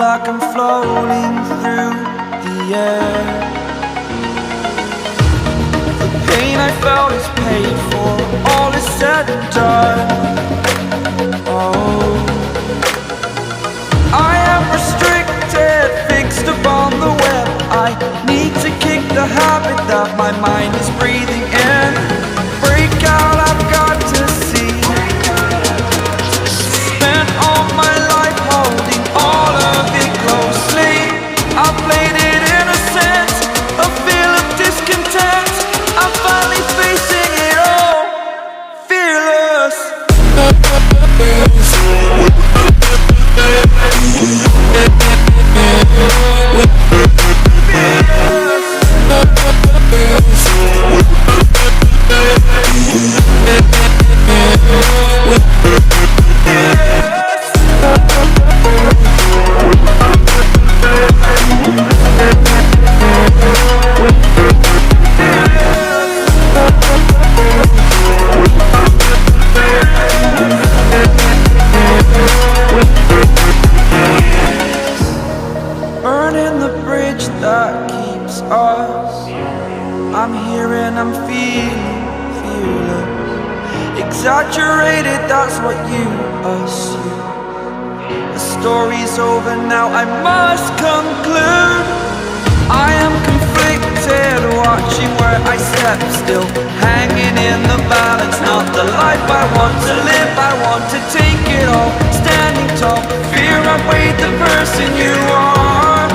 like I'm floating through the air. The pain I felt is paid for, all is said and done. Oh, I am restricted, fixed upon the web. I need to kick the habit that my mind is breathing in. Break out, I've got to see. Spent all my life holding all of it closely. I played it innocent, a feel of discontent. I'm finally facing it all, fearless. Burning the bridge that keeps us. I'm here and I'm feeling fearless. Exaggerated, that's what you assume. The story's over now, I must conclude. I am conflicted, watching where I step still, hanging in the balance. Not the life I want to live, I want to take it all. Standing tall, fear outweighed the person you are.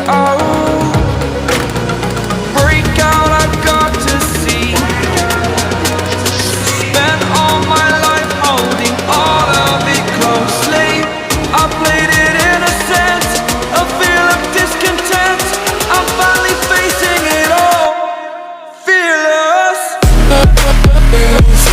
Oh, break out, I've got to see. Spent all my life holding all of it closely. I played it innocent, a feel of discontent. I'm finally facing it all, fearless. Fearless.